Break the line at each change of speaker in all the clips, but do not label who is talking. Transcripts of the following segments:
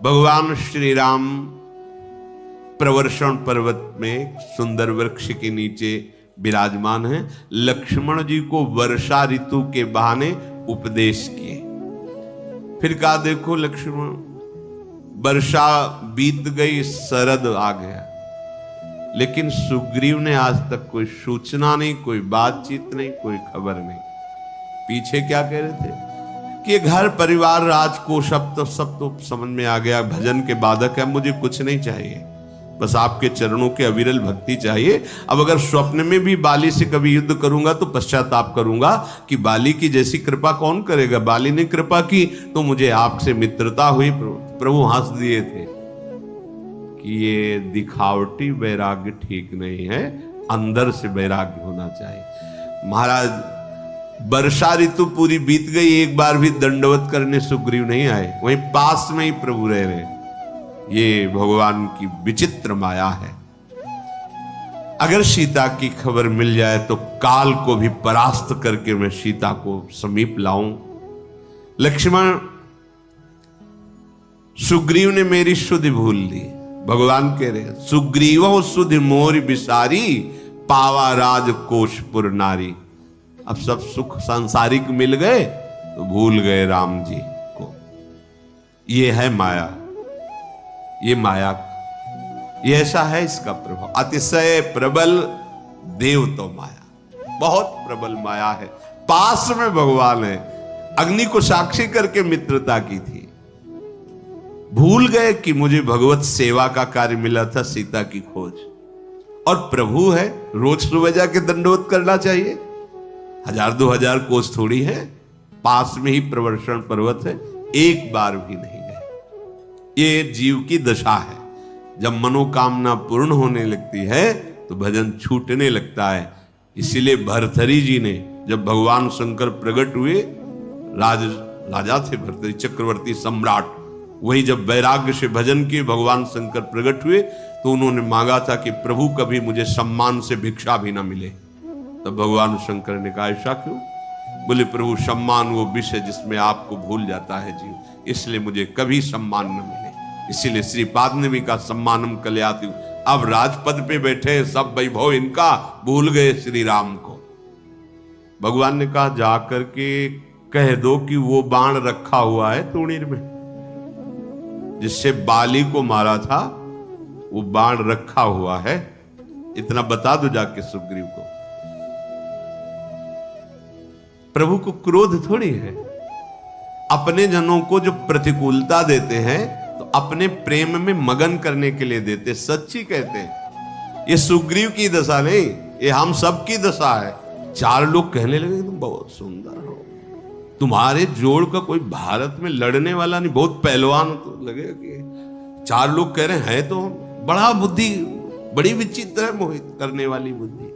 भगवान श्री राम प्रवर्षण पर्वत में सुंदर वृक्ष के नीचे विराजमान हैं। लक्ष्मण जी को वर्षा ऋतु के बहाने उपदेश किए। फिर कहा देखो लक्ष्मण, वर्षा बीत गई, शरद आ गया, लेकिन सुग्रीव ने आज तक कोई सूचना नहीं, कोई बातचीत नहीं, कोई खबर नहीं। पीछे क्या कह रहे थे कि घर परिवार राजकोष सब तो समझ में आ गया, भजन के बाधक है, मुझे कुछ नहीं चाहिए, बस आपके चरणों के अविरल भक्ति चाहिए। अब अगर स्वप्न में भी बाली से कभी युद्ध करूंगा तो पश्चाताप करूंगा कि बाली की जैसी कृपा कौन करेगा। बाली ने कृपा की तो मुझे आपसे मित्रता हुई। प्रभु हंस दिए थे कि ये दिखावटी वैराग्य ठीक नहीं है, अंदर से वैराग्य होना चाहिए। महाराज वर्षा ऋतु पूरी बीत गई, एक बार भी दंडवत करने सुग्रीव नहीं आए, वहीं पास में ही प्रभु रह रहे। ये भगवान की विचित्र माया है। अगर सीता की खबर मिल जाए तो काल को भी परास्त करके मैं सीता को समीप लाऊं। लक्ष्मण, सुग्रीव ने मेरी सुधि भूल ली। भगवान कह रहे सुग्रीव सुधि मोर बिसारी, पावा राज कोशपुर नारी। अब सब सुख सांसारिक मिल गए तो भूल गए राम जी को। ये है माया, ये माया, ये ऐसा है इसका प्रभाव। अतिशय प्रबल देव तो माया, बहुत प्रबल माया है। पास में भगवान है, अग्नि को साक्षी करके मित्रता की थी। भूल गए कि मुझे भगवत सेवा का कार्य मिला था, सीता की खोज। और प्रभु है, रोज सुबह जाके दंडवत करना चाहिए। 1000-2000 कोस थोड़ी है, पास में ही प्रवर्षण पर्वत है, एक बार भी नहीं गए। ये जीव की दशा है। जब मनोकामना पूर्ण होने लगती है तो भजन छूटने लगता है। इसीलिए भरथरी जी ने, जब भगवान शंकर प्रकट हुए, राजा थे भरथरी, चक्रवर्ती सम्राट, वही जब वैराग्य से भजन किए भगवान शंकर प्रकट हुए तो उन्होंने मांगा था कि प्रभु कभी मुझे सम्मान से भिक्षा भी ना मिले। तब भगवान शंकर ने कहा ऐसा क्यों? बोले प्रभु, सम्मान वो विषय जिसमें आपको भूल जाता है जीव, इसलिए मुझे कभी सम्मान न मिले। इसीलिए श्रीपाद ने भी कहा सम्मानम कल्याति। अब राजपद पे बैठे, सब वैभव इनका, भूल गए श्री राम को। भगवान ने कहा जाकर के कह दो कि वो बाण रखा हुआ है तूणीर में, जिससे बाली को मारा था, वो बाण रखा हुआ है। इतना बता दो जाके सुग्रीव को। प्रभु को क्रोध थोड़ी है। अपने जनों को जो प्रतिकूलता देते हैं तो अपने प्रेम में मगन करने के लिए देते, सच्ची कहते हैं। ये सुग्रीव की दशा नहीं, ये हम सब की दशा है। 4 लोग कहने लगे तुम बहुत सुंदर हो, तुम्हारे जोड़ का कोई भारत में लड़ने वाला नहीं, बहुत पहलवान तो लगेगा कि 4 लोग कह रहे हैं तो बड़ा बुद्धि, बड़ी विचित्र है, मोहित करने वाली बुद्धि।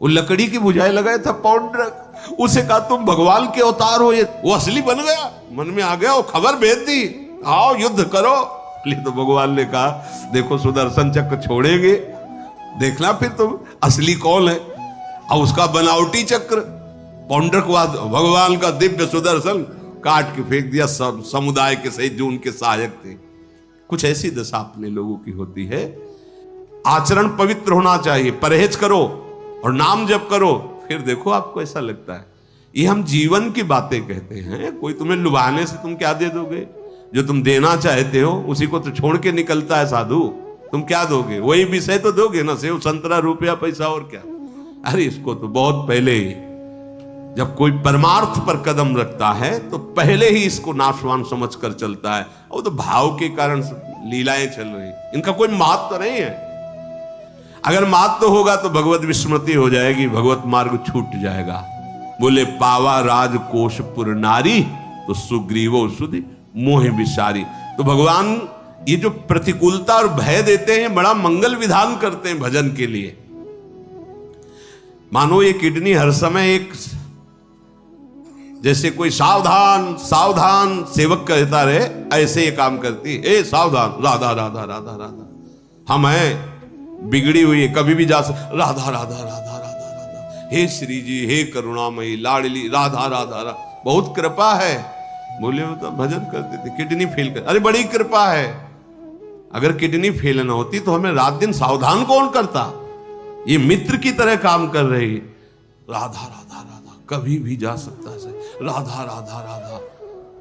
वो लकड़ी की बुझाई लगाया था पौंड्रक, उसे कहा तुम भगवान के अवतार हो। ये वो असली बन गया, मन में आ गया, वो खबर भेज दी, आओ युद्ध करो। इसलिए तो भगवान ने कहा देखो सुदर्शन चक्र छोड़ेंगे, देखना फिर तुम असली कौन है। और उसका बनावटी चक्र पौंड्रकवाद, भगवान का दिव्य सुदर्शन काट के फेंक दिया सब समुदाय के सहित जो उनके सहायक थे। कुछ ऐसी दशा अपने लोगों की होती है। आचरण पवित्र होना चाहिए, परहेज करो और नाम जप करो, फिर देखो आपको ऐसा लगता है। ये हम जीवन की बातें कहते हैं। कोई तुम्हें लुभाने से तुम क्या दे दोगे? जो तुम देना चाहते हो उसी को तो छोड़ के निकलता है साधु। तुम क्या दोगे? वही विषय तो दोगे ना, सेव संतरा रुपया पैसा और क्या। अरे इसको तो बहुत पहले ही, जब कोई परमार्थ पर कदम रखता है तो पहले ही इसको नाशवान समझ कर चलता है। और तो भाव के कारण लीलाएं चल रही, इनका कोई महत्व नहीं है। अगर महत्व होगा तो भगवत विस्मृति हो जाएगी, भगवत मार्ग छूट जाएगा। बोले पावा राजकोशपुर नारी, तो सुग्रीवो सुधि मोह विसारी। तो भगवान ये जो प्रतिकूलता और भय देते हैं, बड़ा मंगल विधान करते हैं भजन के लिए। मानो ये किडनी हर समय एक, जैसे कोई सावधान सावधान सेवक कहता रहे, ऐसे ये काम करती। ए सावधान, राधा राधा राधा राधा, हम हैं बिगड़ी हुई है, कभी भी जा सकते। राधा राधा राधा राधा राधा, हे श्री जी, हे करुणामयी लाडली राधा राधा राधा, बहुत कृपा है। बोले वो तो भजन करते थे, किडनी फेल कर, अरे बड़ी कृपा है, अगर किडनी फेल ना होती तो हमें रात दिन सावधान कौन करता। ये मित्र की तरह काम कर रही, राधा राधा राधा, कभी भी जा सकता है, राधा राधा राधा,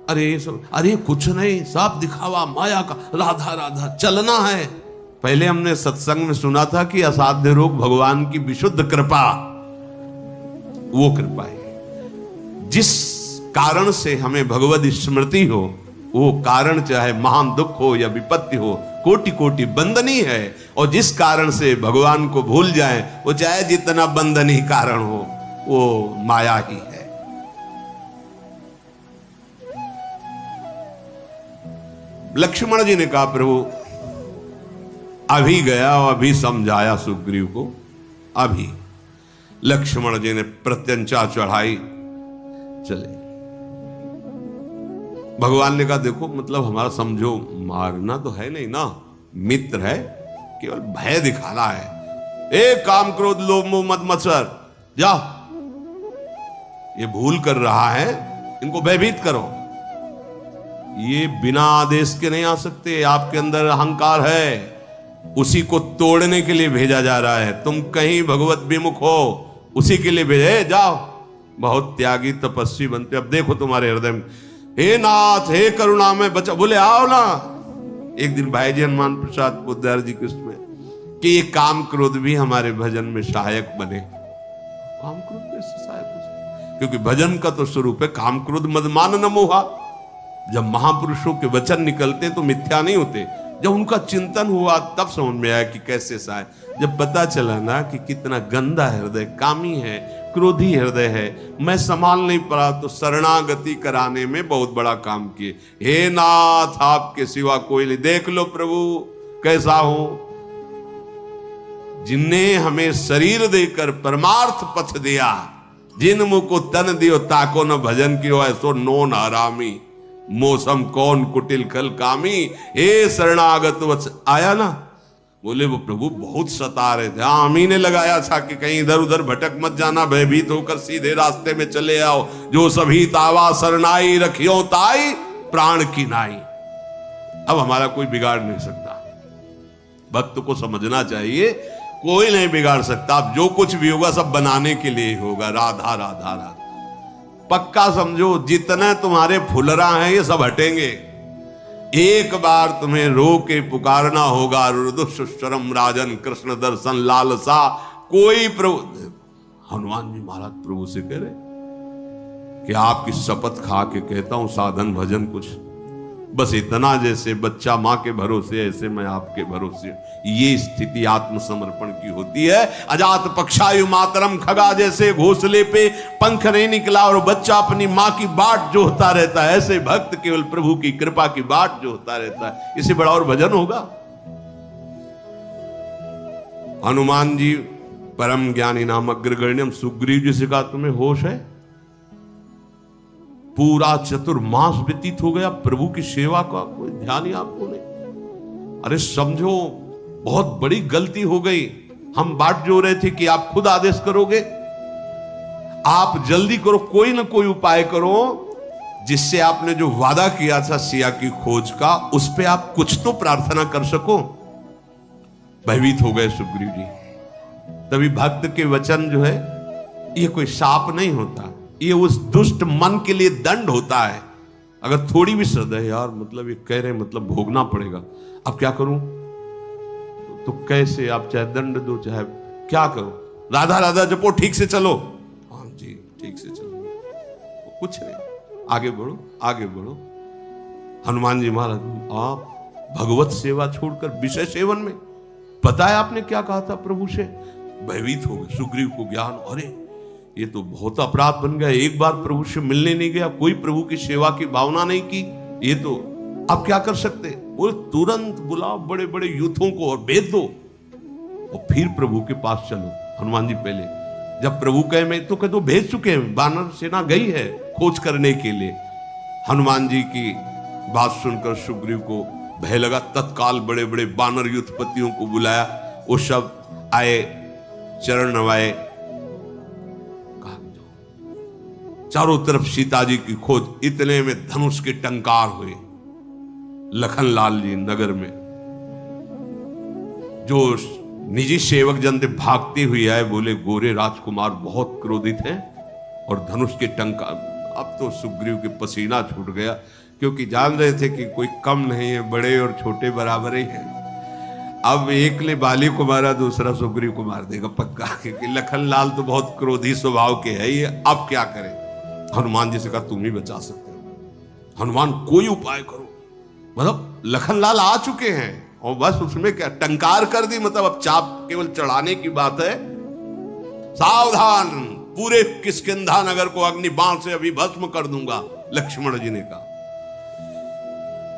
अरे ये सब, अरे कुछ नहीं, सब दिखावा माया का, राधा राधा चलना है। पहले हमने सत्संग में सुना था कि असाध्य रोग भगवान की विशुद्ध कृपा, वो कृपा है। जिस कारण से हमें भगवद स्मृति हो, वो कारण चाहे महान दुख हो या विपत्ति हो, कोटि कोटि बंधनी है। और जिस कारण से भगवान को भूल जाए, वो चाहे जितना बंधनी कारण हो, वो माया ही है। लक्ष्मण जी ने कहा प्रभु अभी गया और अभी समझाया सुग्रीव को, अभी। लक्ष्मण जी ने प्रत्यंचा चढ़ाई, चले। भगवान ने कहा देखो, मतलब हमारा समझो, मारना तो है नहीं ना, मित्र है, केवल भय दिखाना है। ए काम क्रोध लोभ मोह मद मत्सर, जाओ, ये भूल कर रहा है, इनको भयभीत करो। ये बिना आदेश के नहीं आ सकते, आपके अंदर अहंकार है, उसी को तोड़ने के लिए भेजा जा रहा है। तुम कहीं भगवत विमुख हो, उसी के लिए भेजे, जाओ। बहुत त्यागी तपस्वी बनते, अब देखो तुम्हारे हृदय में, हे नाथ हे करुणा में बचा, बोले आओ ना। एक दिन भाई जी हनुमान प्रसाद पोद्दार जी कृष्ण में कि ये काम क्रोध भी हमारे भजन में सहायक बने। काम क्रोध कैसे सहायक हो सकते? क्योंकि भजन का तो स्वरूप है काम क्रोध मदमान न मोहा। जब महापुरुषों के वचन निकलते तो मिथ्या नहीं होते, जब उनका चिंतन हुआ तब समझ में आया कि कैसे सहाय। जब पता चला ना कि कितना गंदा हृदय, कामी है, क्रोधी हृदय है, मैं संभाल नहीं पड़ा, तो शरणागति कराने में बहुत बड़ा काम किए। हे नाथ आपके सिवा कोई नहीं, देख लो प्रभु कैसा हूं। जिनने हमें शरीर देकर परमार्थ पथ दिया, जिन मुख को तन दियो ताको न भजन कियो, ऐसो नोन हरामी, मौसम कौन कुटिल कल कामी। हे शरणागत वत्स, आया ना। बोले वो प्रभु बहुत सता रहे थे, हाँ हम ही ने लगाया था कि कहीं इधर उधर भटक मत जाना, भयभीत होकर सीधे रास्ते में चले आओ। जो सभी तावा शरणाई रखियो ताई प्राण की नाई। अब हमारा कोई बिगाड़ नहीं सकता, भक्त को समझना चाहिए, कोई नहीं बिगाड़ सकता। अब जो कुछ भी होगा सब बनाने के लिए होगा। राधा राधा राधा, पक्का समझो, जितने तुम्हारे फुलरा हैं ये सब हटेंगे। एक बार तुम्हें रो के पुकारना होगा, रुदुशरम राजन कृष्ण दर्शन लालसा। कोई प्रभु, हनुमान जी महाराज प्रभु से कह रहे कि आपकी शपथ खा के कहता हूं साधन भजन कुछ बस इतना, जैसे बच्चा मां के भरोसे ऐसे मैं आपके भरोसे। ये स्थिति आत्मसमर्पण की होती है। अजात पक्षायु मातरम खगा, जैसे घोंसले पे पंख नहीं निकला और बच्चा अपनी मां की बाट जोहता रहता है, ऐसे भक्त केवल प्रभु की कृपा की बाट जोहता रहता है। इससे बड़ा और भजन होगा। हनुमान जी परम ज्ञानी नाम अग्रगण्यम, सुग्रीव जी से कहा तुम्हें होश है? पूरा चतुर्मास व्यतीत हो गया, प्रभु की सेवा का कोई ध्यान ही आपको नहीं। अरे समझो बहुत बड़ी गलती हो गई। हम बाट जो रहे थे कि आप खुद आदेश करोगे, आप जल्दी करो, कोई ना कोई उपाय करो जिससे आपने जो वादा किया था सिया की खोज का, उस पे आप कुछ तो प्रार्थना कर सको। भयभीत हो गए सुग्रीव जी। तभी भक्त के वचन जो है ये कोई शाप नहीं होता, ये उस दुष्ट मन के लिए दंड होता है। अगर थोड़ी भी श्रद्धा है, यार मतलब ये कह रहे हैं मतलब भोगना पड़ेगा, अब क्या करूं? तो कैसे आप चाहे दंड दो चाहे क्या करो, राधा राधा जपो, ठीक से चलो। हाँ जी ठीक से चलो, कुछ नहीं, आगे बढ़ो आगे बढ़ो। हनुमान जी महाराज आप भगवत सेवा छोड़कर विषय सेवन में, पता है आपने क्या कहा था प्रभु से? भयभीत हो गए। सुग्रीव को ज्ञान, अरे ये तो बहुत अपराध बन गया, एक बार प्रभु से मिलने नहीं गया, कोई प्रभु की सेवा की भावना नहीं की, ये तो अब क्या कर सकते? बोले तुरंत बुलाओ बड़े बड़े यूथों को और भेज दो और फिर प्रभु के पास चलो। हनुमान जी पहले जब प्रभु कहे मैं तो कह दो भेज चुके हैं, वानर सेना गई है खोज करने के लिए। हनुमान जी की बात सुनकर सुग्रीव को भय लगा, तत्काल बड़े बड़े वानर युद्धपतियों को बुलाया, वो सब आए, चरण नवाए, चारों तरफ सीता जी की खोज। इतने में धनुष के टंकार हुए। लखनलाल जी नगर में जो निजी सेवक जन थे भागते हुए आए, बोले गोरे राजकुमार बहुत क्रोधित हैं और धनुष के टंकार। अब तो सुग्रीव के पसीना छूट गया, क्योंकि जान रहे थे कि कोई कम नहीं है, बड़े और छोटे बराबर ही हैं। अब एक ने बाली को मारा, दूसरा सुग्रीव को मार देगा पक्का, क्योंकि लखनलाल तो बहुत क्रोधी स्वभाव के है। ये अब क्या करें? हनुमान जी से कहा तुम ही बचा सकते हो, हनुमान कोई उपाय करो। मतलब लखनलाल आ चुके हैं और बस उसमें क्या टंकार कर दी, मतलब अब चाप केवल चढ़ाने की बात है। सावधान, पूरे किष्किंधा नगर को अग्नि बाण से अभी भस्म कर दूंगा, लक्ष्मण जी ने कहा।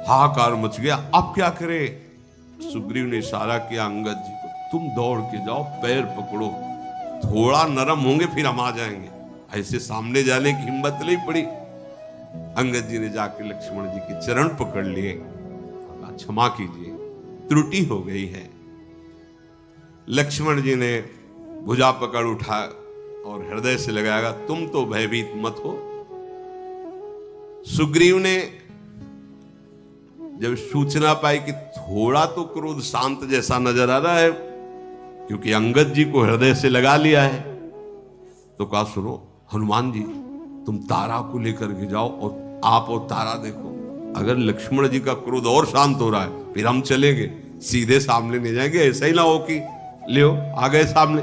हाहाकार मच गया। अब क्या करे? सुग्रीव ने इशारा किया अंगद जी को, तुम दौड़ के जाओ, पैर पकड़ो, थोड़ा नरम होंगे फिर हम आ जाएंगे। ऐसे सामने जाने की हिम्मत नहीं पड़ी। अंगद जी ने जाके लक्ष्मण जी के चरण पकड़ लिए, क्षमा कीजिए, त्रुटि हो गई है। लक्ष्मण जी ने भुजा पकड़ उठा और हृदय से लगाया, तुम तो भयभीत मत हो। सुग्रीव ने जब सूचना पाई कि थोड़ा तो क्रोध शांत जैसा नजर आ रहा है, क्योंकि अंगद जी को हृदय से लगा लिया है, तो कहा सुनो हनुमान जी, तुम तारा को लेकर के जाओ और आप और तारा देखो, अगर लक्ष्मण जी का क्रोध और शांत हो रहा है फिर हम चलेंगे, सीधे सामने नहीं जाएंगे। ऐसा ही ना हो कि लियो आ गए सामने।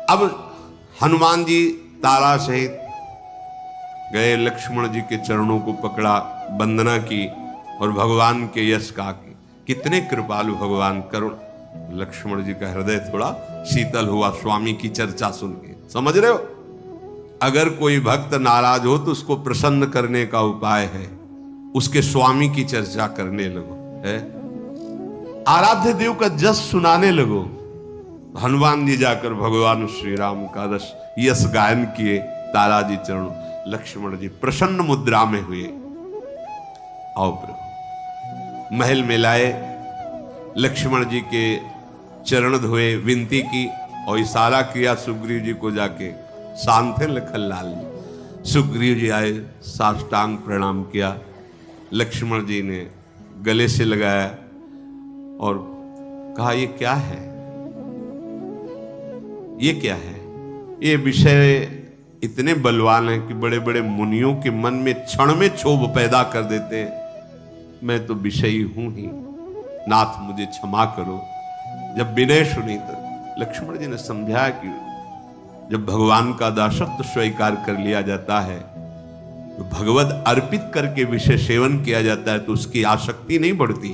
अब हनुमान जी तारा सहित गए, लक्ष्मण जी के चरणों को पकड़ा, वंदना की और भगवान के यश कहा कि कितने कृपालु भगवान, करुण। लक्ष्मण जी का हृदय थोड़ा शीतल हुआ स्वामी की चर्चा सुन के। समझ रहे हो, अगर कोई भक्त नाराज हो तो उसको प्रसन्न करने का उपाय है उसके स्वामी की चर्चा करने लगो, है आराध्य देव का जस सुनाने लगो। हनुमान जी जाकर भगवान श्री राम का रस यश गायन किए, तारा जी चरण, लक्ष्मण जी प्रसन्न मुद्रा में हुए। आओ प्रभु, महल में लाए, लक्ष्मण जी के चरण धोए, विनती की और इशारा किया सुग्रीव जी को जाके, शांत है लखनलाल जी। सुग्रीव जी आए, साष्टांग प्रणाम किया, लक्ष्मण जी ने गले से लगाया और कहा ये क्या है, ये क्या है? ये विषय इतने बलवान हैं कि बड़े बड़े मुनियों के मन में क्षण में क्षोभ पैदा कर देते हैं। मैं तो विषयी हूं ही, नाथ मुझे क्षमा करो। जब विनय सुनी तो लक्ष्मण जी ने समझाया कि जब भगवान का दासत्व स्वीकार कर लिया जाता है, तो भगवत अर्पित करके विषय सेवन किया जाता है, तो उसकी आसक्ति नहीं बढ़ती,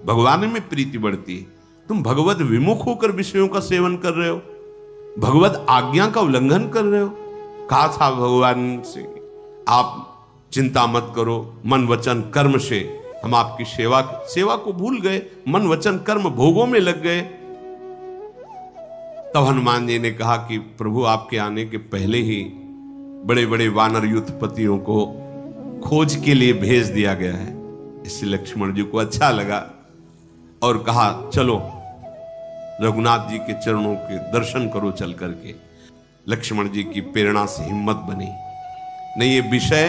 भगवान में प्रीति बढ़ती है। तुम भगवत विमुख होकर विषयों का सेवन कर रहे हो, भगवत आज्ञा का उल्लंघन कर रहे हो। कहा था भगवान से, आप चिंता मत करो, मन वचन कर्म से हम आपकी सेवा को भूल गए, मन वचन कर्म भोगों में लग गए। तब हनुमान जी ने कहा कि प्रभु आपके आने के पहले ही बड़े बड़े वानर युद्धपतियों को खोज के लिए भेज दिया गया है। इससे लक्ष्मण जी को अच्छा लगा और कहा चलो रघुनाथ जी के चरणों के दर्शन करो चल करके। लक्ष्मण जी की प्रेरणा से हिम्मत बनी। नहीं, ये विषय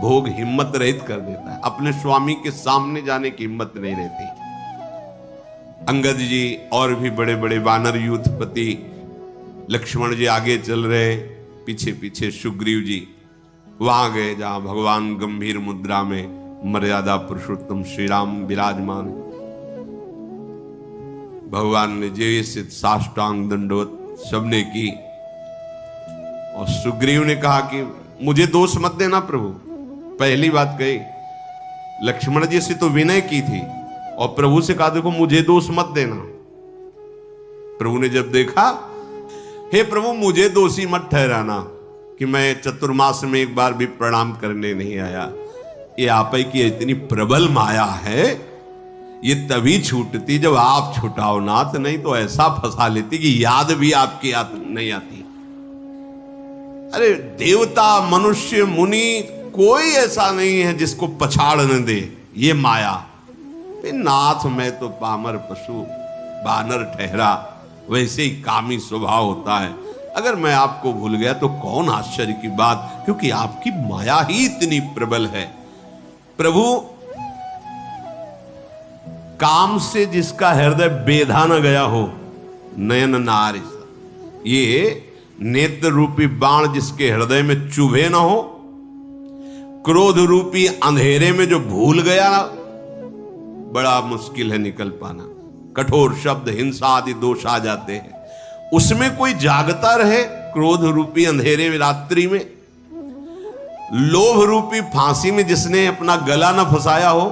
भोग हिम्मत रहित कर देता है, अपने स्वामी के सामने जाने की हिम्मत नहीं रहती। अंगद जी और भी बड़े बड़े वानर युद्धपति, लक्ष्मण जी आगे चल रहे, पीछे पीछे सुग्रीव जी वहां गए जहां भगवान गंभीर मुद्रा में मर्यादा पुरुषोत्तम श्री राम विराजमान। भगवान ने जय से साष्टांग दंडवत सबने की और सुग्रीव ने कहा कि मुझे दोष मत देना प्रभु। पहली बात कही, लक्ष्मण जी से तो विनय की थी और प्रभु से कहा देखो मुझे दोष मत देना। प्रभु ने जब देखा, हे प्रभु मुझे दोषी मत ठहराना कि मैं चतुर्मास में एक बार भी प्रणाम करने नहीं आया। ये आप ही की इतनी प्रबल माया है, ये तभी छूटती जब आप छुटाओ नाथ, नहीं तो ऐसा फंसा लेती कि याद भी आपकी नहीं आती। अरे देवता मनुष्य मुनि कोई ऐसा नहीं है जिसको पछाड़ न दे ये माया। नाथ मैं तो पामर पशु बानर ठहरा, वैसे ही कामी स्वभाव होता है। अगर मैं आपको भूल गया तो कौन आश्चर्य की बात, क्योंकि आपकी माया ही इतनी प्रबल है। प्रभु काम से जिसका हृदय बेधा न गया हो, नयन नारी, ये नेत्र रूपी बाण जिसके हृदय में चुभे ना हो, क्रोध रूपी अंधेरे में जो भूल गया, बड़ा मुश्किल है निकल पाना। कठोर शब्द, हिंसा आदि दोष आ जाते हैं। उसमें कोई जागता रहे क्रोध रूपी अंधेरे में, रात्रि में, लोभ रूपी फांसी में जिसने अपना गला न फंसाया हो,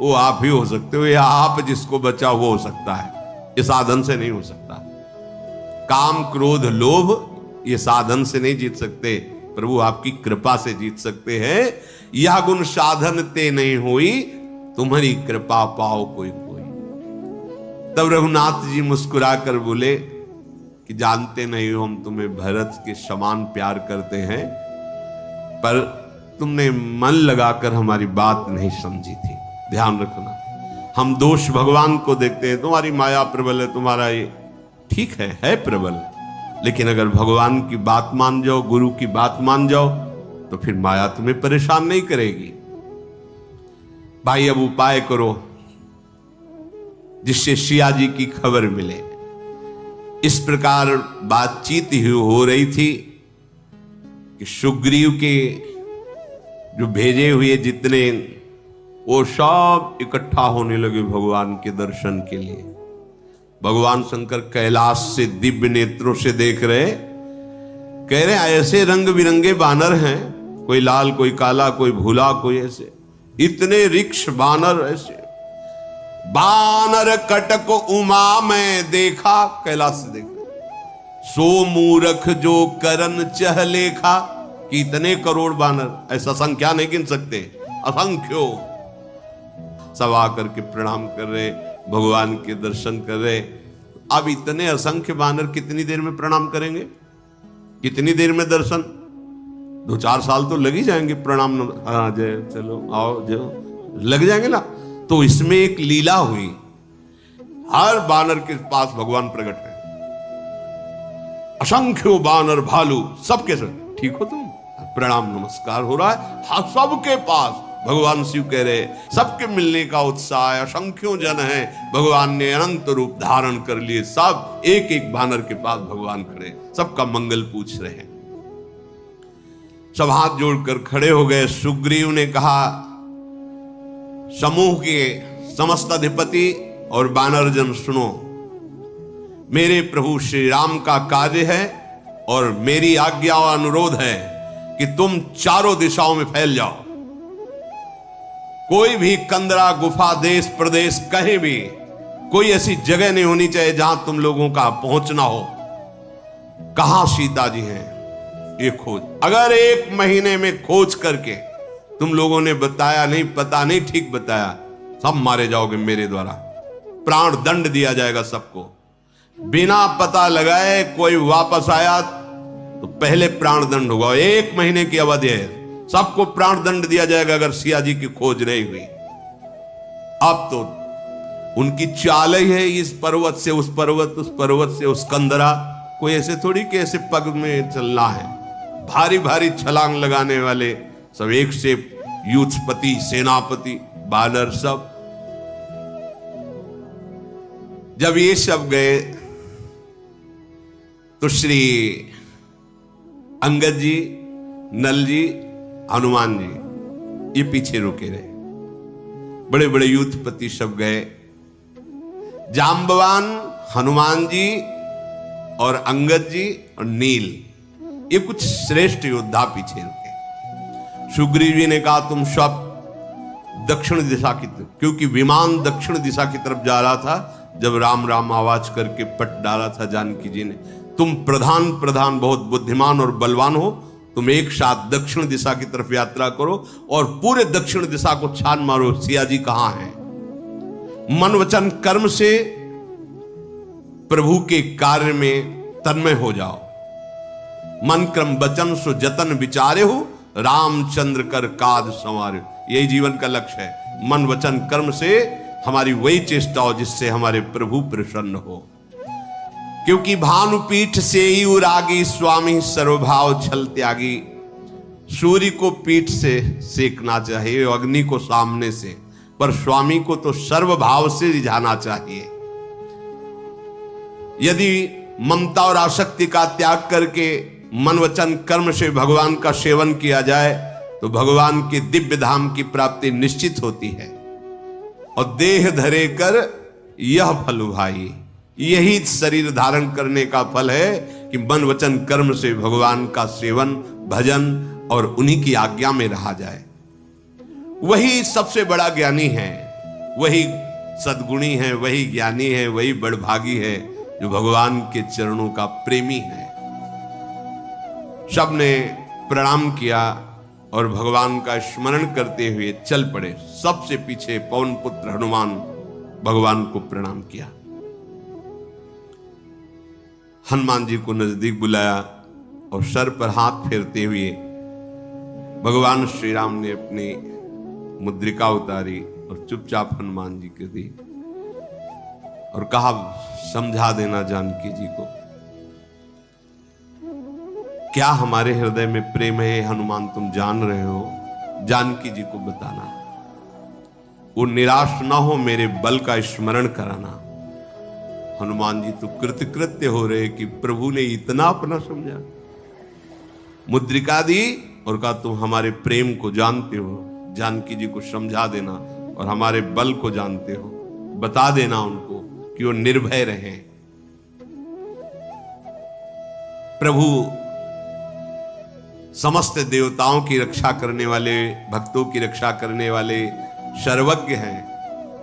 वो आप ही हो सकते हो, या आप जिसको बचा वो हो सकता है। ये साधन से नहीं हो सकता। काम, क्रोध, लोभ ये साधन से नहीं जीत सकते, प्रभु आपकी कृपा से जीत सकते हैं। यह गुण साधन ते नहीं हुई, तुम्हारी कृपा पाओ कोई कोई। तब रघुनाथ जी मुस्कुरा कर बोले कि जानते नहीं हो हम तुम्हें भरत के समान प्यार करते हैं, पर तुमने मन लगाकर हमारी बात नहीं समझी थी। ध्यान रखना, हम दोष भगवान को देखते हैं, तुम्हारी माया प्रबल है, तुम्हारा ये ठीक है प्रबल, लेकिन अगर भगवान की बात मान जाओ, गुरु की बात मान जाओ, तो फिर माया तुम्हें परेशान नहीं करेगी। भाई अब उपाय करो जिससे सिया जी की खबर मिले। इस प्रकार बातचीत ही हो रही थी कि सुग्रीव के जो भेजे हुए जितने, वो सब इकट्ठा होने लगे भगवान के दर्शन के लिए। भगवान शंकर कैलाश से दिव्य नेत्रों से देख रहे, कह रहे ऐसे रंग बिरंगे बानर हैं, कोई लाल, कोई काला, कोई भूला, कोई ऐसे, इतने रिक्ष बानर ऐसे। बानर कटक उमा में देखा, कैलाश से देखा, सो मूरख जो करन चह लेखा। कितने करोड़ बानर, ऐसा संख्या नहीं गिन सकते, असंख्यो। सब आकर के प्रणाम कर रहे, भगवान के दर्शन कर रहे। अब इतने असंख्य बानर कितनी देर में प्रणाम करेंगे, कितनी देर में दर्शन? 2-4 साल तो लग ही जाएंगे प्रणाम। हाँ जय, चलो आओ, जो लग जाएंगे ना। तो इसमें एक लीला हुई, हर बानर के पास भगवान प्रकट है। असंख्यो बानर भालू सबके सब, ठीक हो तुम, प्रणाम नमस्कार हो रहा है। हाँ, सबके पास भगवान शिव कह रहे, सबके मिलने का उत्साह है। असंख्यों जन है, भगवान ने अनंत रूप धारण कर लिए। सब एक एक बानर के पास भगवान खड़े, सबका मंगल पूछ रहे हैं। सब हाथ जोड़कर खड़े हो गए। सुग्रीव ने कहा, समूह के समस्त अधिपति और बानरजन सुनो, मेरे प्रभु श्री राम का कार्य है और मेरी आज्ञा और अनुरोध है कि तुम चारों दिशाओं में फैल जाओ। कोई भी कंदरा, गुफा, देश, प्रदेश, कहीं भी कोई ऐसी जगह नहीं होनी चाहिए जहां तुम लोगों का पहुंचना हो। कहां सीता जी हैं ये खोज। अगर 1 महीने में खोज करके तुम लोगों ने बताया नहीं, पता नहीं ठीक बताया, सब मारे जाओगे मेरे द्वारा। प्राण दंड दिया जाएगा सबको। बिना पता लगाए कोई वापस आया तो पहले प्राण दंड होगा। 1 महीने की अवधि है, सबको प्राण दंड दिया जाएगा अगर सिया जी की खोज नहीं हुई। अब तो उनकी चाल ही है, इस पर्वत से उस पर्वत, उस पर्वत से उस कंदरा। कोई ऐसे थोड़ी कि ऐसे पग में चलना है। भारी भारी छलांग लगाने वाले सब, एक से युद्धपति, सेनापति, बानर सब। जब ये सब गए तो श्री अंगद जी, नल जी, हनुमान जी ये पीछे रुके रहे। बड़े बड़े युद्धपति सब गए। जाम्बवान, हनुमान जी और अंगद जी और नील, ये कुछ श्रेष्ठ योद्धा पीछे रुके। सुग्रीव जी ने कहा तुम सब दक्षिण दिशा की तरफ, क्योंकि विमान दक्षिण दिशा की तरफ जा रहा था जब राम राम आवाज करके पट डाला था जानकी जी ने। तुम प्रधान बहुत बुद्धिमान और बलवान हो, तुम एक साथ दक्षिण दिशा की तरफ यात्रा करो और पूरे दक्षिण दिशा को छान मारो, सिया जी कहां हैं। मन वचन कर्म से प्रभु के कार्य में तन्मय हो जाओ। मन क्रम वचन सो जतन विचारे हो, रामचंद्र कर काज संवारे। यही जीवन का लक्ष्य है। मन वचन कर्म से हमारी वही चेष्टा हो जिससे हमारे प्रभु प्रसन्न हो। क्योंकि भानुपीठ से ही उरागी स्वामी सर्वभाव छल त्यागी। सूर्य को पीठ से सेकना चाहिए, अग्नि को सामने से, पर स्वामी को तो सर्वभाव से रिझाना चाहिए। यदि ममता और आसक्ति का त्याग करके मन वचन कर्म से भगवान का सेवन किया जाए तो भगवान के दिव्य धाम की प्राप्ति निश्चित होती है। और देह धरे कर यह फल भाई, यही शरीर धारण करने का फल है कि मन वचन कर्म से भगवान का सेवन भजन और उन्हीं की आज्ञा में रहा जाए। वही सबसे बड़ा ज्ञानी है, वही सद्गुणी है, वही ज्ञानी है, वही बड़भागी है जो भगवान के चरणों का प्रेमी है। सबने प्रणाम किया और भगवान का स्मरण करते हुए चल पड़े। सबसे पीछे पवन पुत्र हनुमान भगवान को प्रणाम किया। हनुमान जी को नजदीक बुलाया और सर पर हाथ फेरते हुए भगवान श्री राम ने अपनी मुद्रिका उतारी और चुपचाप हनुमान जी को दी और कहा, समझा देना जानकी जी को। क्या हमारे हृदय में प्रेम है हनुमान, तुम जान रहे हो, जानकी जी को बताना। वो निराश ना हो, मेरे बल का स्मरण कराना। हनुमान जी तो कृतकृत्य हो रहे कि प्रभु ने इतना अपना समझा। मुद्रिका दी और कहा, तुम हमारे प्रेम को जानते हो, जानकी जी को समझा देना, और हमारे बल को जानते हो, बता देना उनको कि वो निर्भय रहे। प्रभु समस्त देवताओं की रक्षा करने वाले, भक्तों की रक्षा करने वाले सर्वज्ञ हैं,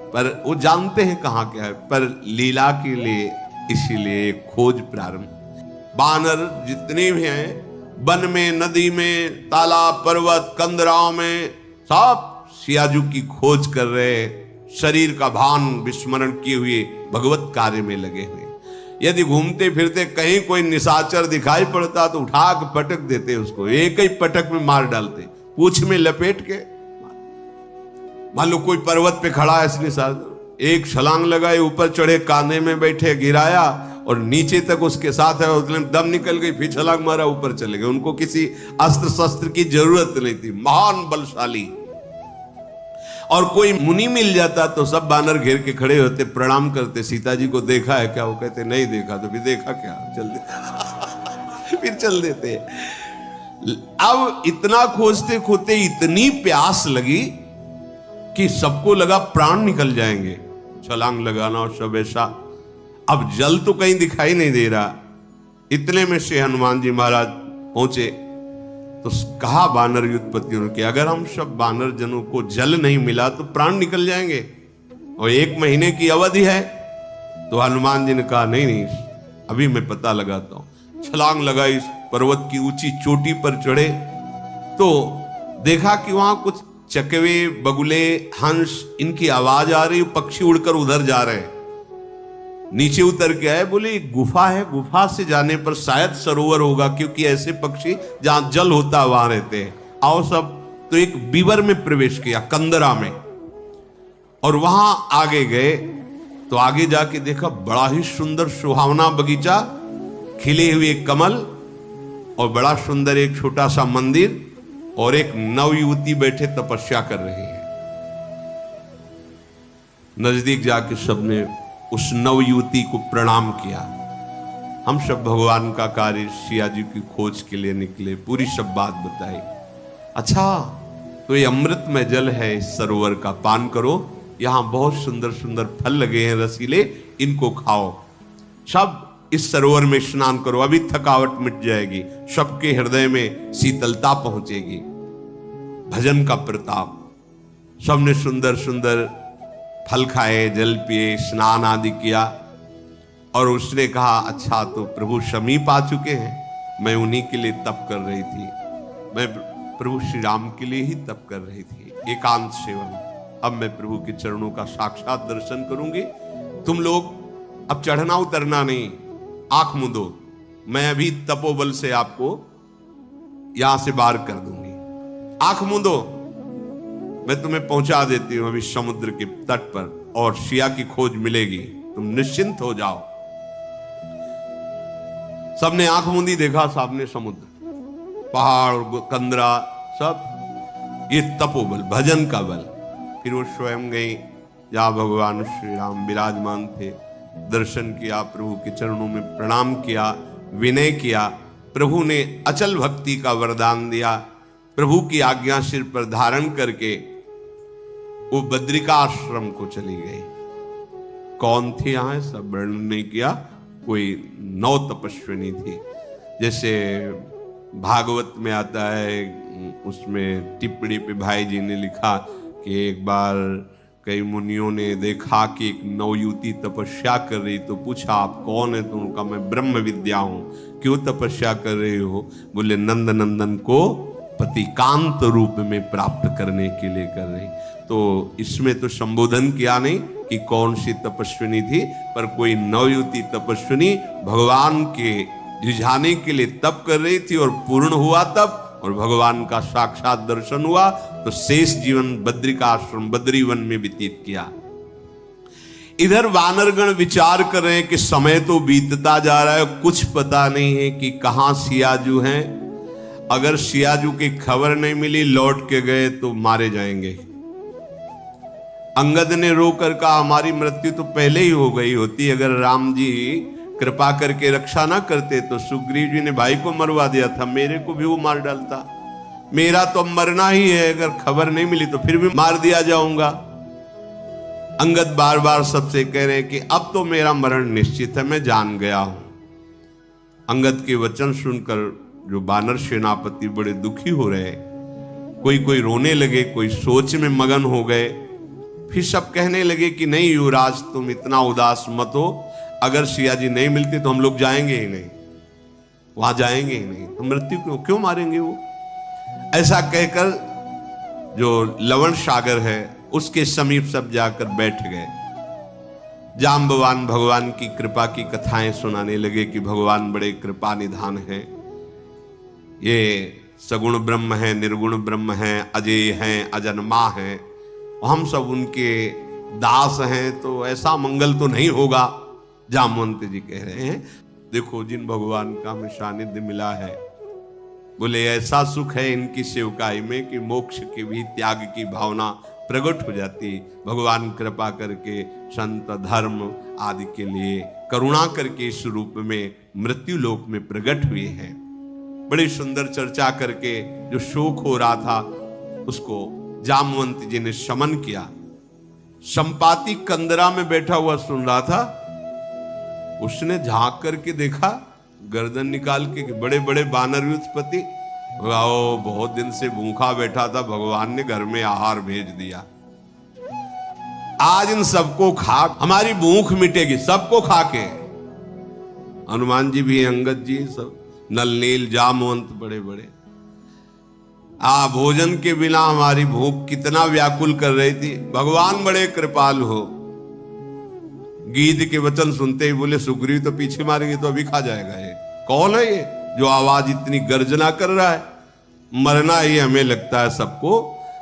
पर वो जानते हैं कहां क्या है, पर लीला के लिए इसीलिए खोज प्रारंभ। बानर जितने भी हैं, वन में, नदी में, तालाब, पर्वत, कंदराओं में, सब सियाजू की खोज कर रहे, शरीर का भान विस्मरण किए हुए भगवत कार्य में लगे हुए। यदि घूमते फिरते कहीं कोई निशाचर दिखाई पड़ता तो उठा के पटक देते, उसको एक ही पटक में मार डालते, पूंछ में लपेट के। मान लो कोई पर्वत पे खड़ा है निशाचर, एक छलांग लगाए, ऊपर चढ़े, कांधे में बैठे, गिराया और नीचे तक उसके साथ है, उसने दम निकल गई, फिर छलांग मारा, ऊपर चले गए। उनको किसी अस्त्र शस्त्र की जरूरत नहीं थी, महान बलशाली। और कोई मुनि मिल जाता तो सब बानर घेर के खड़े होते, प्रणाम करते, सीता जी को देखा है क्या? वो कहते नहीं देखा। तो फिर देखा क्या? चल दे फिर चल देते। अब इतना खोजते खोजते इतनी प्यास लगी कि सबको लगा प्राण निकल जाएंगे, छलांग लगाना और सब ऐसा। अब जल तो कहीं दिखाई नहीं दे रहा। इतने में से हनुमान जी महाराज पहुंचे तो कहा बानर युद्धपतियों ने कि अगर हम सब बानर जनों को जल नहीं मिला तो प्राण निकल जाएंगे और 1 महीने की अवधि है। तो हनुमान जी ने कहा नहीं नहीं, अभी मैं पता लगाता हूं। छलांग लगाई, पर्वत की ऊंची चोटी पर चढ़े तो देखा कि वहां कुछ चकवे, बगुले, हंस, इनकी आवाज आ रही, पक्षी उड़कर उधर जा रहे हैं। नीचे उतर के आए, बोले एक गुफा है, गुफा से जाने पर शायद सरोवर होगा, क्योंकि ऐसे पक्षी जहां जल होता है वहां रहते हैं। आओ सब। तो एक बीवर में प्रवेश किया, कंदरा में, और वहां आगे गए तो आगे जाके देखा बड़ा ही सुंदर सुहावना बगीचा, खिले हुए कमल और बड़ा सुंदर एक छोटा सा मंदिर और एक नवयुवती बैठे तपस्या कर रही है। नजदीक जाके सबने उस नवयुवती को प्रणाम किया। हम सब भगवान का कार्य सिया जी की खोज के लिए निकले, पूरी सब बात बताई। अच्छा, तो ये अमृतमय जल है, इस सरोवर का पान करो, यहां बहुत सुंदर सुंदर फल लगे हैं रसीले, इनको खाओ। सब इस सरोवर में स्नान करो, अभी थकावट मिट जाएगी, सबके हृदय में शीतलता पहुंचेगी। भजन का प्रताप। सबने सुंदर सुंदर फल खाए, जल पिए, स्नान आदि किया। और उसने कहा अच्छा, तो प्रभु समीप आ चुके हैं, मैं उन्हीं के लिए तप कर रही थी, मैं प्रभु श्री राम के लिए ही तप कर रही थी, एकांत सेवन। अब मैं प्रभु के चरणों का साक्षात दर्शन करूंगी। तुम लोग अब चढ़ना उतरना नहीं, आंख मूंदो, मैं अभी तपोबल से आपको यहां से बाहर कर दूंगी। आंख मूंदो, मैं तुम्हें पहुंचा देती हूं अभी समुद्र के तट पर, और सिया की खोज मिलेगी, तुम निश्चिंत हो जाओ। सबने आंख मूंदी, देखा सामने समुद्र, पहाड़, कंदरा, सब। ये तपोबल, भजन का बल। फिर वो स्वयं गई जहां भगवान श्री राम विराजमान थे, दर्शन किया, प्रभु के चरणों में प्रणाम किया, विनय किया। प्रभु ने अचल भक्ति का वरदान दिया। प्रभु की आज्ञा सिर पर धारण करके वो बद्रिका आश्रम को चली गई। कौन थी यहां, सब वर्णन नहीं किया। कोई 9 तपस्विनी थी। जैसे भागवत में आता है, उसमें टिप्पणी पे भाई जी ने लिखा कि एक बार कई मुनियों ने देखा कि एक नवयुवती तपस्या कर रही, तो पूछा आप कौन है? तो उनका मैं ब्रह्म विद्या हूं। क्यों तपस्या कर रहे हो? बोले नंद नंदन को पतिकांत रूप में प्राप्त करने के लिए कर रही। तो इसमें तो संबोधन किया नहीं कि कौन सी तपस्विनी थी, पर कोई नवयुवती तपस्विनी भगवान के रिझाने के लिए तप कर रही थी, और पूर्ण हुआ तब, और भगवान का साक्षात दर्शन हुआ। तो शेष जीवन बद्रिका आश्रम, बद्रीवन में व्यतीत किया। इधर वानरगण विचार कर रहे हैं कि समय तो बीतता जा रहा है, कुछ पता नहीं है कि कहां सियाजू हैं। अगर सियाजू की खबर नहीं मिली, लौट के गए तो मारे जाएंगे। अंगद ने रो कर कहा हमारी मृत्यु तो पहले ही हो गई होती, अगर राम जी कृपा करके रक्षा ना करते तो सुग्रीव जी ने भाई को मरवा दिया था, मेरे को भी वो मार डालता। मेरा तो मरना ही है, अगर खबर नहीं मिली तो फिर भी मार दिया जाऊंगा। अंगद बार बार सबसे कह रहे हैं कि अब तो मेरा मरण निश्चित है, मैं जान गया हूं। अंगद के वचन सुनकर जो वानर सेनापति बड़े दुखी हो रहे, कोई रोने लगे, कोई सोच में मगन हो गए। फिर सब कहने लगे कि नहीं युवराज, तुम इतना उदास मत हो, अगर सिया जी नहीं मिलते तो हम लोग जाएंगे ही नहीं, वहां जाएंगे ही नहीं, तो मृत्यु क्यों मारेंगे वो। ऐसा कहकर जो लवण सागर है उसके समीप सब जाकर बैठ गए। जाम्बवान भगवान की कृपा की कथाएं सुनाने लगे कि भगवान बड़े कृपा निधान हैं, ये सगुण ब्रह्म है, निर्गुण ब्रह्म है, अजय हैं, अजन्मा हैं, हम सब उनके दास हैं, तो ऐसा मंगल तो नहीं होगा। जामवंत जी कह रहे हैं देखो जिन भगवान का हमें सानिध्य मिला है, बोले ऐसा सुख है इनकी सेवकाई में कि मोक्ष की भी त्याग की भावना प्रकट हो जाती। भगवान कृपा करके संत धर्म आदि के लिए करुणा करके इस रूप में मृत्यु लोक में प्रकट हुए हैं। बड़ी सुंदर चर्चा करके जो शोक हो रहा था उसको जामवंत जी ने शमन किया। संपाति कंदरा में बैठा हुआ सुन रहा था, उसने झांक करके देखा, गर्दन निकाल के, बड़े बड़े वानर उत्पत्ति, बहुत दिन से भूखा बैठा था, भगवान ने घर में आहार भेज दिया, आज इन सबको खा हमारी भूख मिटेगी, सबको खा के। हनुमान जी भी, अंगद जी, सब नल नील जामवंत बड़े बड़े, भोजन के बिना हमारी भूख कितना व्याकुल कर रही थी। भगवान बड़े कृपाल हो। गीध के वचन सुनते ही बोले सुग्रीव तो पीछे मारेंगे तो अभी खा जाएगा। ये कौन है ये जो आवाज इतनी गर्जना कर रहा है? मरना ही हमें लगता है सबको,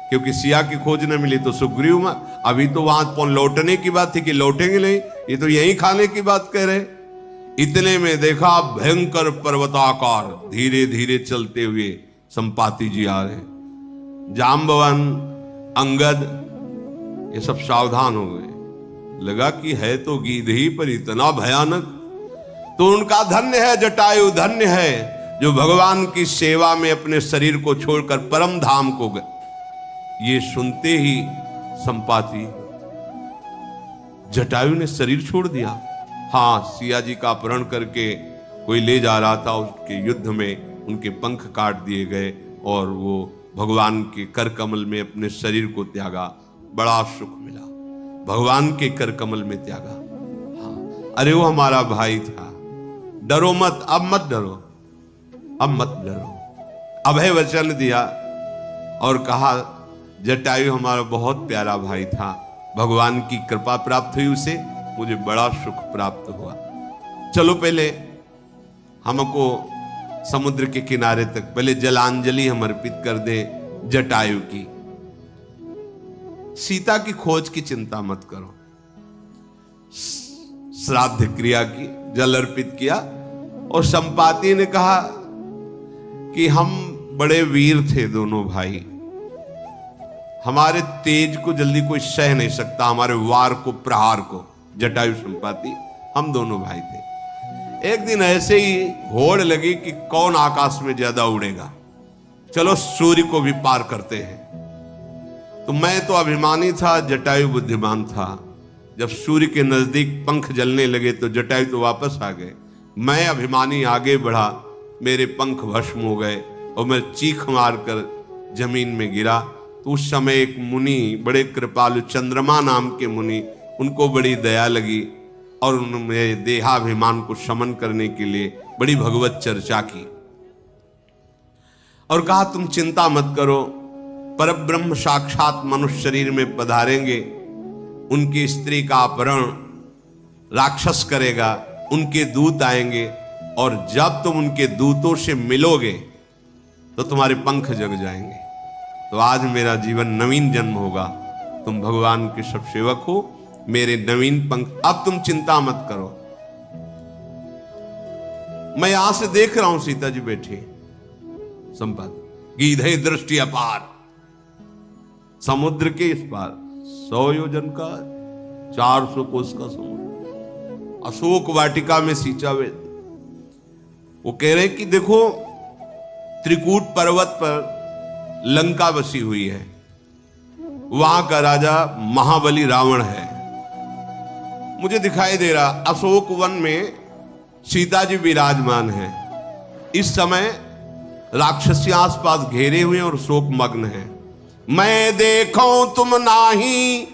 क्योंकि सिया की खोज न मिली तो सुग्रीव में, अभी तो वहां लौटने की बात थी कि लौटेंगे नहीं, ये तो यहीं खाने की बात कह रहे। इतने में देखा भयंकर पर्वताकार धीरे धीरे चलते हुए संपाति जी आ रहे। जाम्बवान, अंगद, ये सब सावधान हो गए। लगा कि है तो गीध ही, पर इतना भयानक। तो उनका धन्य है जटायु, धन्य है जो भगवान की सेवा में अपने शरीर को छोड़कर परम धाम को गए। ये सुनते ही संपाति, जटायु ने शरीर छोड़ दिया। हाँ, सिया जी का अपहरण करके कोई ले जा रहा था, उसके युद्ध में उनके पंख काट दिए गए और वो भगवान के कर कमल में अपने शरीर को त्यागा। बड़ा सुख मिला, भगवान के कर कमल में त्यागा। हाँ, अरे वो हमारा भाई था, डरो मत, अब मत डरो, अब मत डरो। अभय वचन दिया और कहा जटायु हमारा बहुत प्यारा भाई था, भगवान की कृपा प्राप्त हुई उसे, मुझे बड़ा सुख प्राप्त हुआ। चलो पहले हमको समुद्र के किनारे तक पहले जलांजलि हम अर्पित कर दें जटायु की। सीता की खोज की चिंता मत करो, श्राद्ध क्रिया की, जल अर्पित किया, और संपाति ने कहा कि हम बड़े वीर थे दोनों भाई, हमारे तेज को जल्दी कोई सह नहीं सकता, हमारे वार को, प्रहार को। जटायु संपाति हम दोनों भाई थे। एक दिन ऐसे ही होड़ लगी कि कौन आकाश में ज्यादा उड़ेगा, चलो सूर्य को भी पार करते हैं। तो मैं तो अभिमानी था, जटायु बुद्धिमान था। जब सूर्य के नजदीक पंख जलने लगे तो जटायु तो वापस आ गए, मैं अभिमानी आगे बढ़ा, मेरे पंख भस्म हो गए और मैं चीख मारकर जमीन में गिरा। तो उस समय एक मुनि, बड़े कृपालु, चंद्रमा नाम के मुनि, उनको बड़ी दया लगी और उन्होंने देहाभिमान को शमन करने के लिए बड़ी भगवत चर्चा की और कहा तुम चिंता मत करो, परब्रह्म साक्षात मनुष्य शरीर में पधारेंगे, उनकी स्त्री का अपहरण राक्षस करेगा, उनके दूत आएंगे और जब तुम उनके दूतों से मिलोगे तो तुम्हारे पंख जग जाएंगे। तो आज मेरा जीवन नवीन जन्म होगा, तुम भगवान के सब सेवक हो, मेरे नवीन पंख, अब तुम चिंता मत करो। मैं यहां से देख रहा हूं सीता जी बैठी, संपत गीधे दृष्टि अपार, समुद्र के इस पार 100 योजन का 400 कोस का समुद्र, अशोक वाटिका में सींचावेद। वो कह रहे कि देखो त्रिकूट पर्वत पर लंका बसी हुई है, वहां का राजा महाबली रावण है। मुझे दिखाई दे रहा अशोक वन में सीता जी विराजमान है। इस समय राक्षसी आसपास घेरे हुए और शोक मग्न है। मैं देखूं तुम नाही,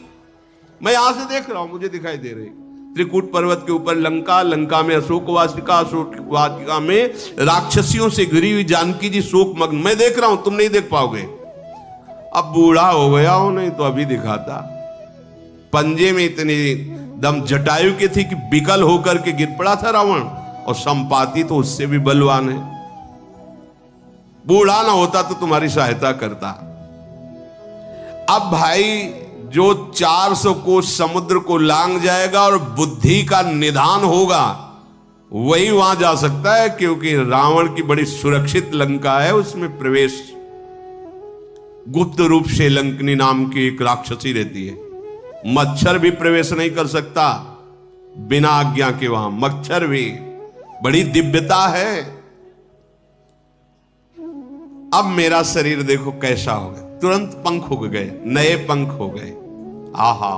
मैं यहां से देख रहा हूं, मुझे दिखाई दे रही त्रिकूट पर्वत के ऊपर लंका, लंका में अशोक वाटिका, अशोक वाटिका में राक्षसियों से घिरी हुई जानकी जी शोक मग्न। मैं देख रहा हूं, तुम नहीं देख पाओगे। अब बूढ़ा हो गया हूं, नहीं तो अभी दिखाता। पंजे में इतनी दम जटायु की थी कि विकल होकर के गिर पड़ा था रावण, और संपाति तो उससे भी बलवान है। बूढ़ा ना होता तो तुम्हारी सहायता करता। अब भाई जो 400 कोस समुद्र को लांग जाएगा और बुद्धि का निधान होगा, वही वहां जा सकता है, क्योंकि रावण की बड़ी सुरक्षित लंका है, उसमें प्रवेश गुप्त रूप से लंकनी नाम की एक राक्षसी रहती है। मच्छर भी प्रवेश नहीं कर सकता बिना आज्ञा के, वहां मच्छर भी, बड़ी दिव्यता है। अब मेरा शरीर देखो कैसा हो गया, तुरंत पंख उग गए, नए पंख हो गए। आहा,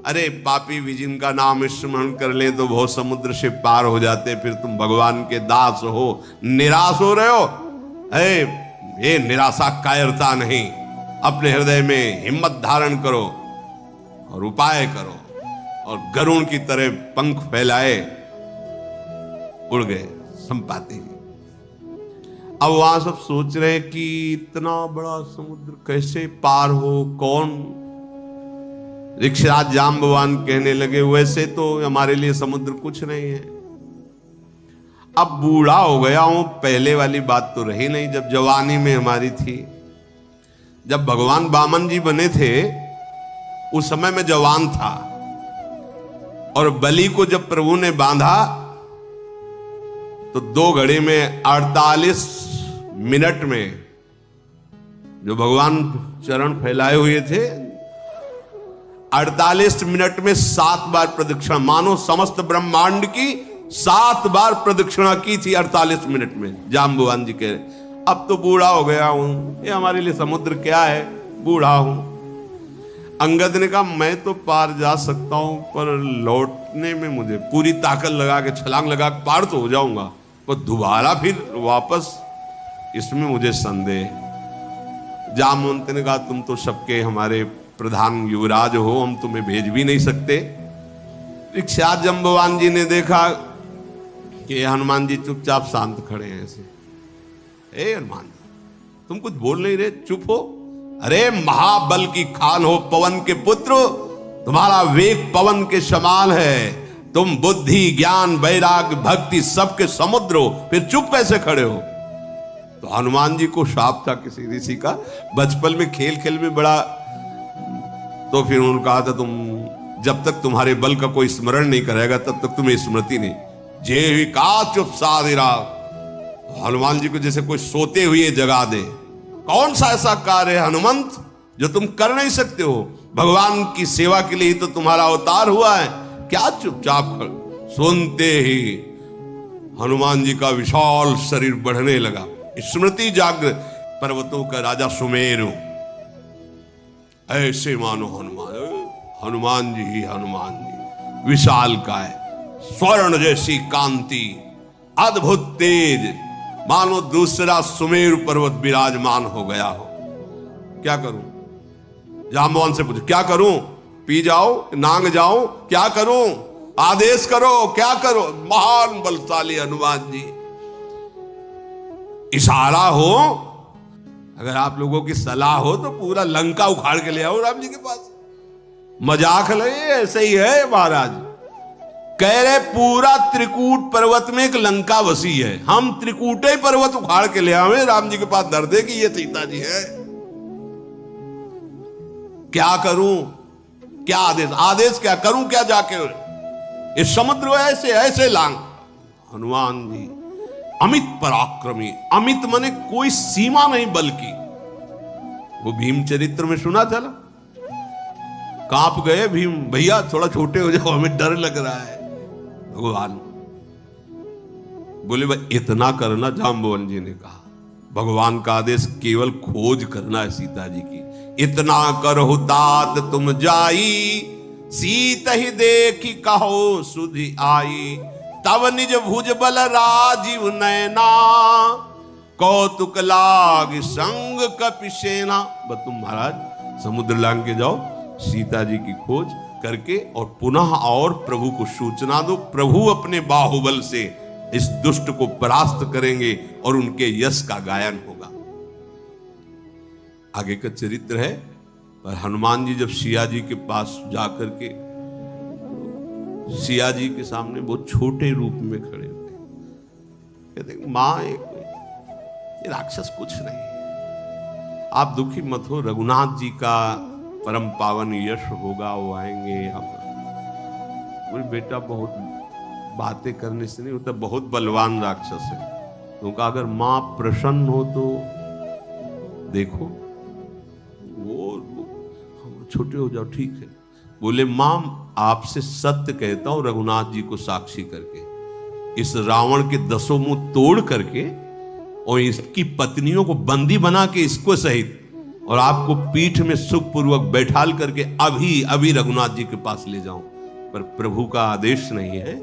अरे पापी विजिन का नाम स्मरण कर ले तो बहुत समुद्र से पार हो जाते, फिर तुम भगवान के दास हो, निराश हो रहे हो। ये निराशा कायरता नहीं, अपने हृदय में हिम्मत धारण करो और उपाय करो। और गरुड़ की तरह पंख फैलाए उड़ गए संपाति। अब वहां सब सोच रहे कि इतना बड़ा समुद्र कैसे पार हो, कौन। ऋक्षराज जाम्बवान कहने लगे वैसे तो हमारे लिए समुद्र कुछ नहीं है, अब बूढ़ा हो गया हूं, पहले वाली बात तो रही नहीं जब जवानी में हमारी थी। जब भगवान वामन जी बने थे उस समय मैं जवान था, और बलि को जब प्रभु ने बांधा तो 2 घड़ी में 48 मिनट में जो भगवान चरण फैलाए हुए थे, 48 मिनट में 7 बार प्रदक्षिणा, मानो समस्त ब्रह्मांड की 7 बार प्रदक्षिणा की थी 48 मिनट में। जाम्बवान जी कह रहे अब तो बूढ़ा हो गया हूं, ये हमारे लिए समुद्र क्या है, बूढ़ा हूं। अंगद ने कहा मैं तो पार जा सकता हूं, पर लौटने में मुझे पूरी ताकत लगा के, छलांग लगा के पार तो हो जाऊंगा, पर दोबारा फिर वापस, इसमें मुझे संदेह। जामवंत ने कहा तुम तो सबके हमारे प्रधान युवराज हो, हम तुम्हें भेज भी नहीं सकते। ऋक्षराज जाम्बवान जी ने देखा कि हनुमान जी चुपचाप शांत खड़े हैं ऐसे। ए हनुमान जी तुम कुछ बोल नहीं रहे, चुप हो। अरे महाबल की खान हो, पवन के पुत्र, तुम्हारा वेग पवन के समान है, तुम बुद्धि ज्ञान वैराग्य भक्ति सबके समुद्र हो, फिर चुप कैसे खड़े हो। तो हनुमान जी को शाप था किसी ऋषि का, बचपन में खेल खेल में बड़ा, तो फिर उन्होंने कहा था तुम जब तक तुम्हारे बल का कोई स्मरण नहीं करेगा तब तक तुम्हें स्मृति नहीं। जे का चुप साधिरा। हनुमान जी को जैसे कोई सोते हुए जगा दे। कौन सा ऐसा कार्य है हनुमंत जो तुम कर नहीं सकते हो? भगवान की सेवा के लिए ही तो तुम्हारा अवतार हुआ है, क्या चुपचाप सुनते ही हनुमान जी का विशाल शरीर बढ़ने लगा। स्मृति जागृत, पर्वतों का राजा सुमेरु, ऐसे मानो हनुमान जी ही हनुमान जी, विशाल काय, स्वर्ण जैसी कांति, अद्भुत तेज, मानो दूसरा सुमेरु पर्वत विराजमान हो गया हो। क्या करूं? जाम्बवान से पूछो, क्या करूं? पी जाओ, नांग जाओ, क्या करूं? आदेश करो, क्या करो? महान बलशाली हनुमान जी, इशारा हो, अगर आप लोगों की सलाह हो तो पूरा लंका उखाड़ के ले आओ राम जी के पास। मजाक नहीं, ऐसे ही है महाराज। कह रहे पूरा त्रिकूट पर्वत में एक लंका बसी है, हम त्रिकूटे पर्वत उखाड़ के ले आवे राम जी के पास धर दे कि ये सीता जी है। क्या करूं? क्या आदेश? आदेश क्या करूं? क्या जाके इस समुद्र ऐसे ऐसे लांग। हनुमान जी अमित पराक्रमी, अमित माने कोई सीमा नहीं बल की। वो भीम चरित्र में सुना चला, कांप गए भीम, भैया थोड़ा छोटे हो जाओ, हमें डर लग रहा है। भगवान बोले भाई इतना करना, जाम्बवन जी ने कहा भगवान का आदेश केवल खोज करना है सीता जी की। इतना करहु तात तुम जाई, सीत ही देखी कहो सुधि आई। तब निज भुज बल राजीव नैना, कौतुक लाग संग कपिसेना। बस तुम महाराज समुद्र लांग के जाओ, सीता जी की खोज करके और पुनः और प्रभु को सूचना दो। प्रभु अपने बाहुबल से इस दुष्ट को परास्त करेंगे और उनके यश का गायन होगा। आगे का चरित्र है। पर हनुमान जी जब सिया जी के पास जाकर के, सिया जी के सामने बहुत छोटे रूप में खड़े हुए, कहते मां ये राक्षस कुछ नहीं, आप दुखी मत हो, रघुनाथ जी का परम पावन यश होगा, वो आएंगे। आप बेटा बहुत बातें करने से नहीं होता, बहुत बलवान राक्षस है, क्योंकि अगर मां प्रसन्न हो तो देखो, वो छोटे हो जाओ, ठीक है। बोले मां आपसे सत्य कहता हूं, रघुनाथ जी को साक्षी करके, इस रावण के 10 मुंह तोड़ करके और इसकी पत्नियों को बंदी बना के इसको सहित और आपको पीठ में सुखपूर्वक बैठाल करके अभी अभी रघुनाथ जी के पास ले जाऊं। पर प्रभु का आदेश नहीं है।